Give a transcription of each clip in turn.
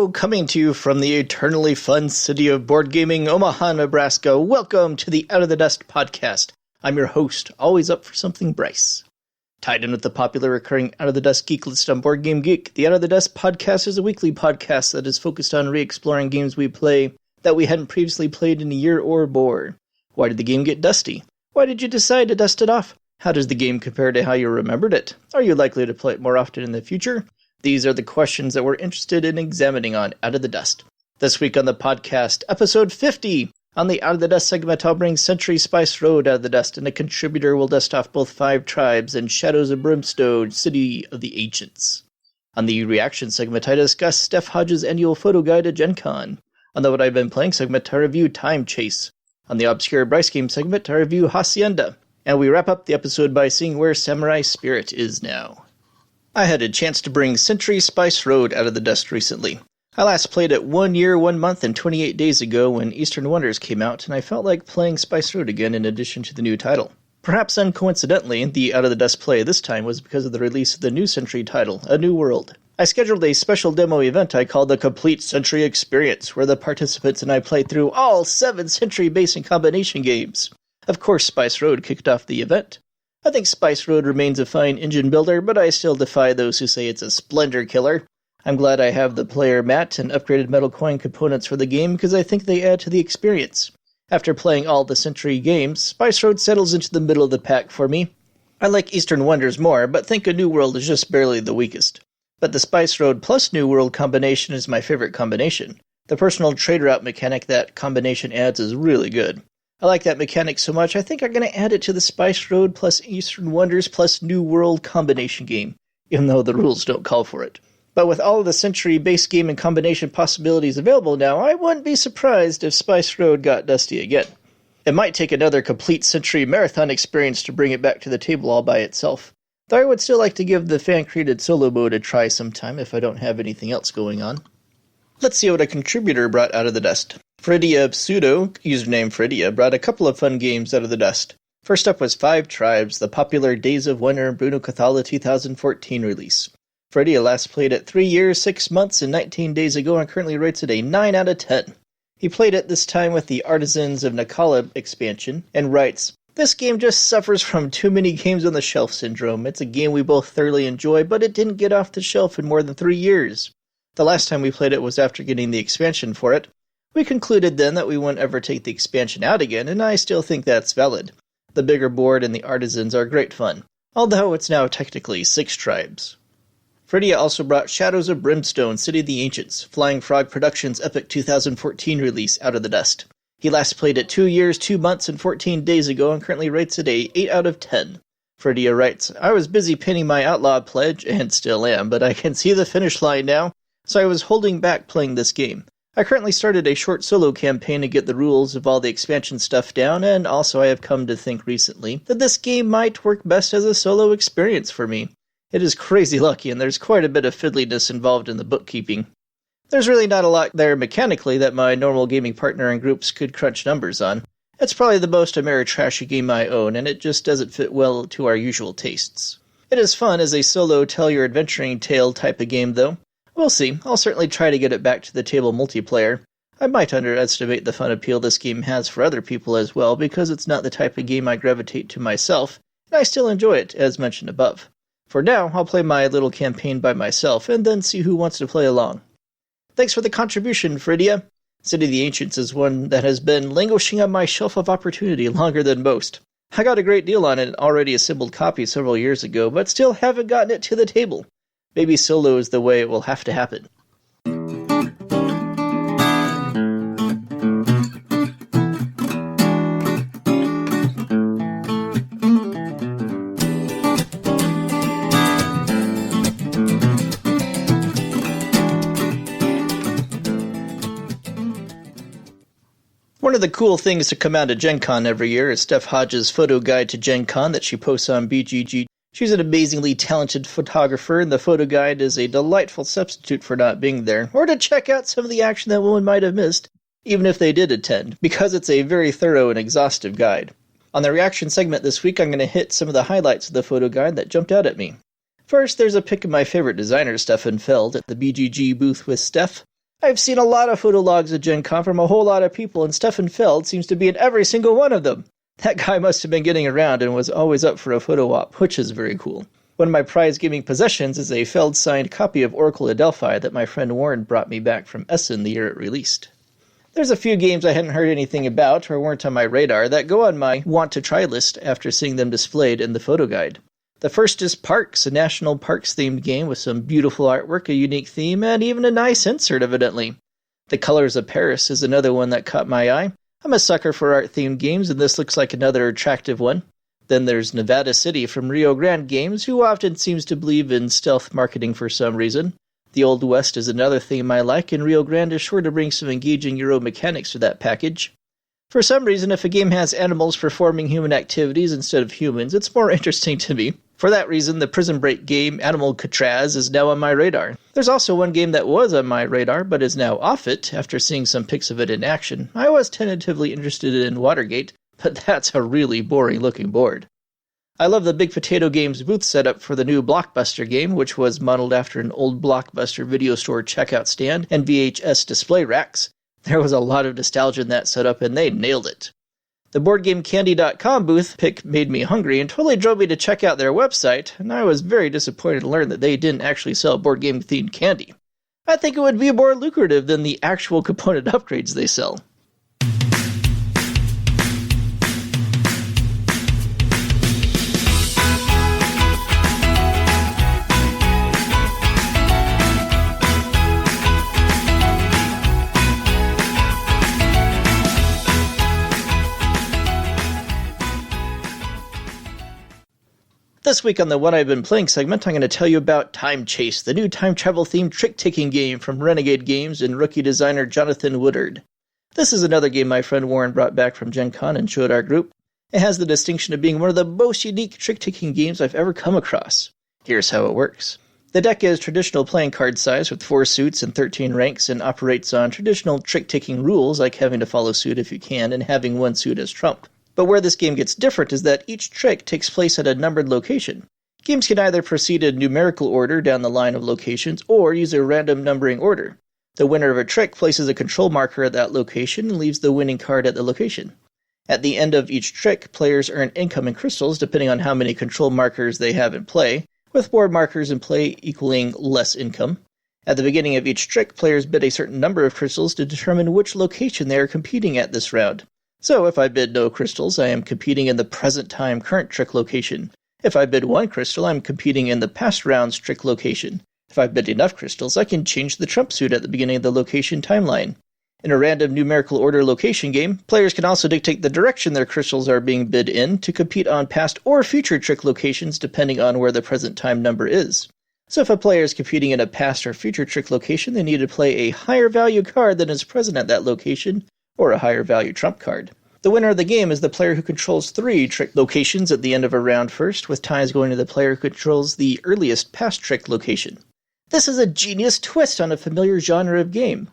Hello, coming to you from the eternally fun city of board gaming, Omaha, Nebraska. Welcome to the Out of the Dust podcast. I'm your host, always up for something, Bryce. Tied in with the popular recurring Out of the Dust geek list on Board Game Geek, the Out of the Dust podcast is a weekly podcast that is focused on re-exploring games we play that we hadn't previously played in a year or more. Why did the game get dusty? Why did you decide to dust it off? How does the game compare to how you remembered it? Are you likely to play it more often in the future? These are the questions that we're interested in examining on Out of the Dust. This week on the podcast, episode 50. On the Out of the Dust segment, I'll bring Century Spice Road out of the dust, and a contributor will dust off both 5 tribes and Shadows of Brimstone, City of the Ancients. On the reaction segment, I discuss Steph Hodge's annual photo guide to GenCon. On the What I've Been Playing segment, I review Time Chase. On the Obscure Bryce game segment, I review Hacienda. And we wrap up the episode by seeing where Samurai Spirit is now. I had a chance to bring Century Spice Road out of the dust recently. I last played it 1 year, 1 month, and 28 days ago when Eastern Wonders came out, and I felt like playing Spice Road again in addition to the new title. Perhaps uncoincidentally, the Out of the Dust play this time was because of the release of the new Century title, A New World. I scheduled a special demo event I called the Complete Century Experience, where the participants and I played through all 7 Century base and combination games. Of course, Spice Road kicked off the event. I think Spice Road remains a fine engine builder, but I still defy those who say it's a splendor killer. I'm glad I have the player mat and upgraded metal coin components for the game because I think they add to the experience. After playing all the Century games, Spice Road settles into the middle of the pack for me. I like Eastern Wonders more, but think A New World is just barely the weakest. But the Spice Road plus New World combination is my favorite combination. The personal trade route mechanic that combination adds is really good. I like that mechanic so much, I think I'm going to add it to the Spice Road plus Eastern Wonders plus New World combination game, even though the rules don't call for it. But with all of the Century base game and combination possibilities available now, I wouldn't be surprised if Spice Road got dusty again. It might take another complete Century marathon experience to bring it back to the table all by itself, though I would still like to give the fan-created solo mode a try sometime if I don't have anything else going on. Let's see what a contributor brought out of the dust. Fridia Pseudo, username Fridia, brought a couple of fun games out of the dust. First up was 5 Tribes, the popular Days of Wonder and Bruno Cathala 2014 release. Fridia last played it 3 years, 6 months, and 19 days ago and currently rates it a 9 out of 10. He played it this time with the Artisans of Nakala expansion, and writes, "This game just suffers from too many games on the shelf syndrome. It's a game we both thoroughly enjoy, but it didn't get off the shelf in more than 3 years. The last time we played it was after getting the expansion for it. We concluded then that we wouldn't ever take the expansion out again, and I still think that's valid. The bigger board and the Artisans are great fun, although it's now technically 6 tribes." Fridia also brought Shadows of Brimstone, City of the Ancients, Flying Frog Productions' Epic 2014 release out of the dust. He last played it 2 years, 2 months, and 14 days ago and currently rates it a 8 out of 10. Fridia writes, "I was busy pinning my Outlaw pledge, and still am, but I can see the finish line now, so I was holding back playing this game. I currently started a short solo campaign to get the rules of all the expansion stuff down, and also I have come to think recently that this game might work best as a solo experience for me. It is crazy lucky, and there's quite a bit of fiddliness involved in the bookkeeping. There's really not a lot there mechanically that my normal gaming partner and groups could crunch numbers on. It's probably the most Ameritrashy game I own, and it just doesn't fit well to our usual tastes. It is fun as a solo tell-your-adventuring tale type of game, though. We'll see. I'll certainly try to get it back to the table multiplayer. I might underestimate the fun appeal this game has for other people as well, because it's not the type of game I gravitate to myself, and I still enjoy it, as mentioned above. For now, I'll play my little campaign by myself, and then see who wants to play along. Thanks for the contribution, Fridia. City of the Ancients is one that has been languishing on my shelf of opportunity longer than most. I got a great deal on an already assembled copy several years ago, but still haven't gotten it to the table. Maybe solo is the way it will have to happen. One of the cool things to come out of GenCon every year is Steph Hodge's photo guide to GenCon that she posts on BGG. She's an amazingly talented photographer, and the photo guide is a delightful substitute for not being there, or to check out some of the action that one might have missed, even if they did attend, because it's a very thorough and exhaustive guide. On the reaction segment this week, I'm going to hit some of the highlights of the photo guide that jumped out at me. First, there's a pic of my favorite designer, Stefan Feld, at the BGG booth with Steph. I've seen a lot of photo logs at GenCon from a whole lot of people, and Steph seems to be in every single one of them. That guy must have been getting around and was always up for a photo op, which is very cool. One of my prized gaming possessions is a Feld-signed copy of Oracle Adelphi that my friend Warren brought me back from Essen the year it released. There's a few games I hadn't heard anything about or weren't on my radar that go on my want-to-try list after seeing them displayed in the photo guide. The first is Parks, a national parks-themed game with some beautiful artwork, a unique theme, and even a nice insert, evidently. The Colors of Paris is another one that caught my eye. I'm a sucker for art-themed games, and this looks like another attractive one. Then there's Nevada City from Rio Grande Games, who often seems to believe in stealth marketing for some reason. The Old West is another theme I like, and Rio Grande is sure to bring some engaging Euro mechanics to that package. For some reason, if a game has animals performing human activities instead of humans, it's more interesting to me. For that reason, the Prison Break game Animal Catraz is now on my radar. There's also one game that was on my radar, but is now off it after seeing some pics of it in action. I was tentatively interested in Watergate, but that's a really boring-looking board. I love the Big Potato Games booth setup for the new Blockbuster game, which was modeled after an old Blockbuster video store checkout stand and VHS display racks. There was a lot of nostalgia in that setup, and they nailed it. The BoardGameCandy.com booth pick made me hungry and totally drove me to check out their website, and I was very disappointed to learn that they didn't actually sell board game-themed candy. I think it would be more lucrative than the actual component upgrades they sell. This week on the What I've Been Playing segment, I'm going to tell you about Time Chase, the new time travel-themed trick-taking game from Renegade Games and rookie designer Jonathan Woodard. This is another game my friend Warren brought back from GenCon and showed our group. It has the distinction of being one of the most unique trick-taking games I've ever come across. Here's how it works. The deck is traditional playing card size with 4 suits and 13 ranks and operates on traditional trick-taking rules like having to follow suit if you can and having one suit as trump. But where this game gets different is that each trick takes place at a numbered location. Games can either proceed in numerical order down the line of locations or use a random numbering order. The winner of a trick places a control marker at that location and leaves the winning card at the location. At the end of each trick, players earn income in crystals depending on how many control markers they have in play, with more markers in play equaling less income. At the beginning of each trick, players bid a certain number of crystals to determine which location they are competing at this round. So if I bid no crystals, I am competing in the present time current trick location. If I bid 1 crystal, I'm competing in the past round's trick location. If I bid enough crystals, I can change the trump suit at the beginning of the location timeline. In a random numerical order location game, players can also dictate the direction their crystals are being bid in to compete on past or future trick locations depending on where the present time number is. So if a player is competing in a past or future trick location, they need to play a higher value card than is present at that location, or a higher value trump card. The winner of the game is the player who controls 3 trick locations at the end of a round first, with ties going to the player who controls the earliest past trick location. This is a genius twist on a familiar genre of game.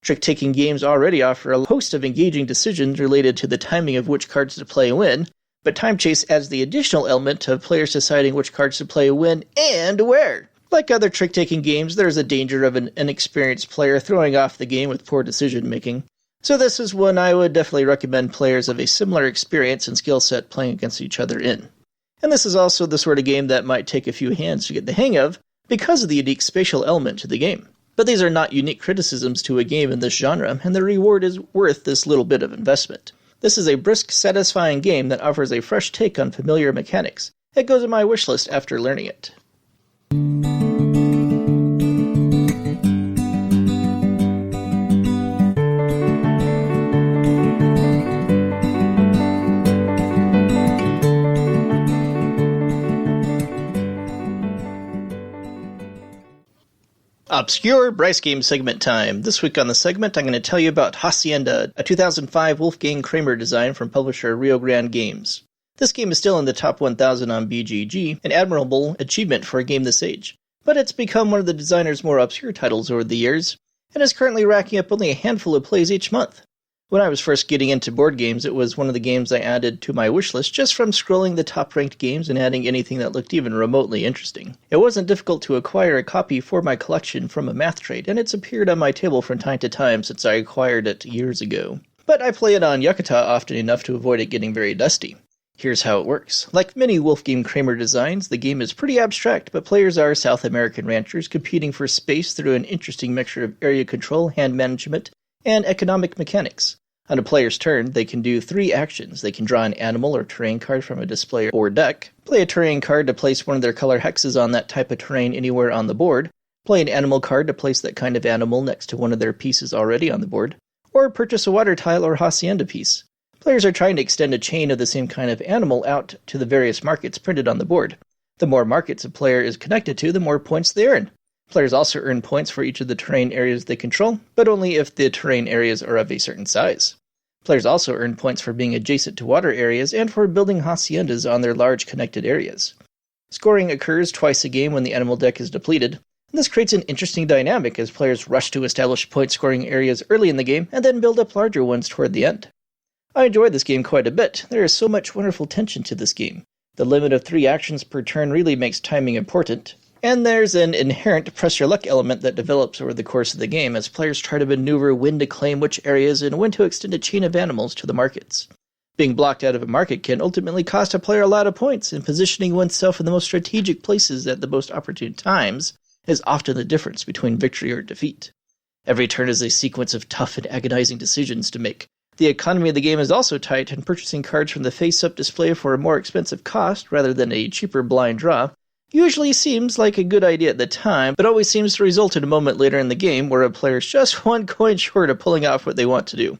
Trick-taking games already offer a host of engaging decisions related to the timing of which cards to play when, but Time Chase adds the additional element of players deciding which cards to play when and where. Like other trick-taking games, there is a danger of an inexperienced player throwing off the game with poor decision-making. So this is one I would definitely recommend players of a similar experience and skill set playing against each other in. And this is also the sort of game that might take a few hands to get the hang of because of the unique spatial element to the game. But these are not unique criticisms to a game in this genre, and the reward is worth this little bit of investment. This is a brisk, satisfying game that offers a fresh take on familiar mechanics. It goes on my wishlist after learning it. Obscure Bryce Game segment time. This week on the segment, I'm going to tell you about Hacienda, a 2005 Wolfgang Kramer design from publisher Rio Grande Games. This game is still in the top 1,000 on BGG, an admirable achievement for a game this age, but it's become one of the designer's more obscure titles over the years, and is currently racking up only a handful of plays each month. When I was first getting into board games, it was one of the games I added to my wishlist just from scrolling the top-ranked games and adding anything that looked even remotely interesting. It wasn't difficult to acquire a copy for my collection from a math trade, and it's appeared on my table from time to time since I acquired it years ago. But I play it on Yucata often enough to avoid it getting very dusty. Here's how it works. Like many Wolfgang Kramer designs, the game is pretty abstract, but players are South American ranchers competing for space through an interesting mixture of area control, hand management, and economic mechanics. On a player's turn, they can do 3 actions. They can draw an animal or terrain card from a display or deck, play a terrain card to place one of their color hexes on that type of terrain anywhere on the board, play an animal card to place that kind of animal next to one of their pieces already on the board, or purchase a water tile or Hacienda piece. Players are trying to extend a chain of the same kind of animal out to the various markets printed on the board. The more markets a player is connected to, the more points they earn. Players also earn points for each of the terrain areas they control, but only if the terrain areas are of a certain size. Players also earn points for being adjacent to water areas and for building haciendas on their large connected areas. Scoring occurs twice a game when the animal deck is depleted, and this creates an interesting dynamic as players rush to establish point-scoring areas early in the game and then build up larger ones toward the end. I enjoyed this game quite a bit. There is so much wonderful tension to this game. The limit of 3 actions per turn really makes timing important. And there's an inherent press-your-luck element that develops over the course of the game as players try to maneuver when to claim which areas and when to extend a chain of animals to the markets. Being blocked out of a market can ultimately cost a player a lot of points, and positioning oneself in the most strategic places at the most opportune times is often the difference between victory or defeat. Every turn is a sequence of tough and agonizing decisions to make. The economy of the game is also tight, and purchasing cards from the face-up display for a more expensive cost rather than a cheaper blind draw usually seems like a good idea at the time, but always seems to result in a moment later in the game where a player's just 1 coin short of pulling off what they want to do.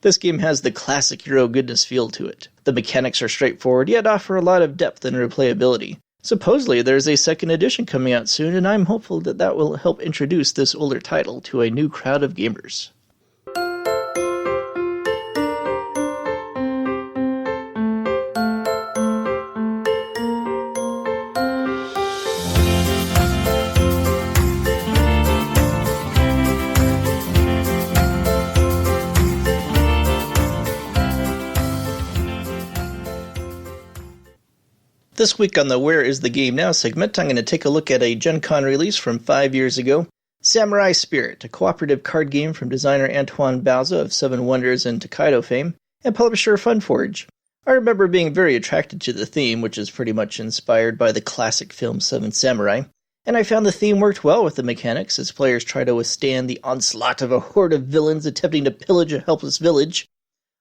This game has the classic Euro goodness feel to it. The mechanics are straightforward, yet offer a lot of depth and replayability. Supposedly there's a second edition coming out soon, and I'm hopeful that will help introduce this older title to a new crowd of gamers. This week on the Where Is the Game Now segment, I'm going to take a look at a GenCon release from 5 years ago, Samurai Spirit, a cooperative card game from designer Antoine Bauza of Seven Wonders and Tokaido fame, and publisher Funforge. I remember being very attracted to the theme, which is pretty much inspired by the classic film Seven Samurai, and I found the theme worked well with the mechanics as players try to withstand the onslaught of a horde of villains attempting to pillage a helpless village.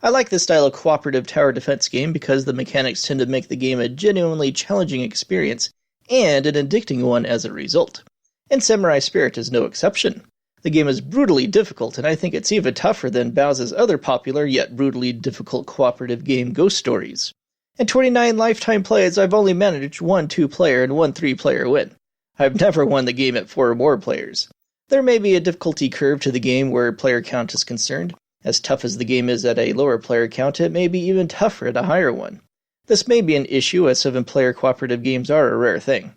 I like this style of cooperative tower defense game because the mechanics tend to make the game a genuinely challenging experience, and an addicting one as a result. And Samurai Spirit is no exception. The game is brutally difficult, and I think it's even tougher than Bowser's other popular yet brutally difficult cooperative game Ghost Stories. In 29 lifetime plays, I've only managed 1 2-player and 1 3-player win. I've never won the game at 4 or more players. There may be a difficulty curve to the game where player count is concerned. As tough as the game is at a lower player count, it may be even tougher at a higher one. This may be an issue as 7-player cooperative games are a rare thing.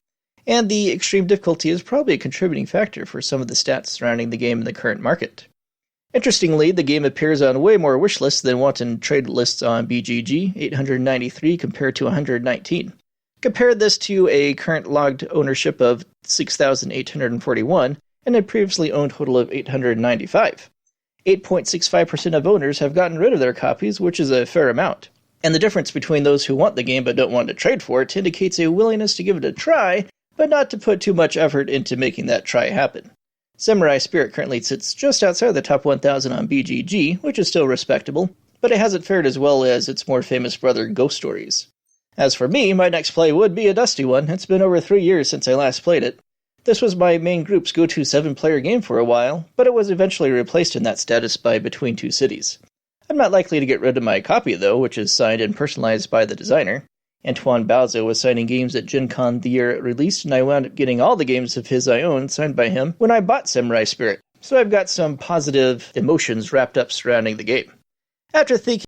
And the extreme difficulty is probably a contributing factor for some of the stats surrounding the game in the current market. Interestingly, the game appears on way more wish lists than wanton trade lists on BGG, 893 compared to 119. Compare this to a current logged ownership of 6,841 and a previously owned total of 895. 8.65% of owners have gotten rid of their copies, which is a fair amount. And the difference between those who want the game but don't want to trade for it indicates a willingness to give it a try, but not to put too much effort into making that try happen. Samurai Spirit currently sits just outside the top 1,000 on BGG, which is still respectable, but it hasn't fared as well as its more famous brother Ghost Stories. As for me, my next play would be a dusty one. It's been over 3 years since I last played it. This was my main group's go-to 7-player game for a while, but it was eventually replaced in that status by Between Two Cities. I'm not likely to get rid of my copy, though, which is signed and personalized by the designer. Antoine Bauza was signing games at GenCon the year it released, and I wound up getting all the games of his I own signed by him when I bought Samurai Spirit, so I've got some positive emotions wrapped up surrounding the game. After thinking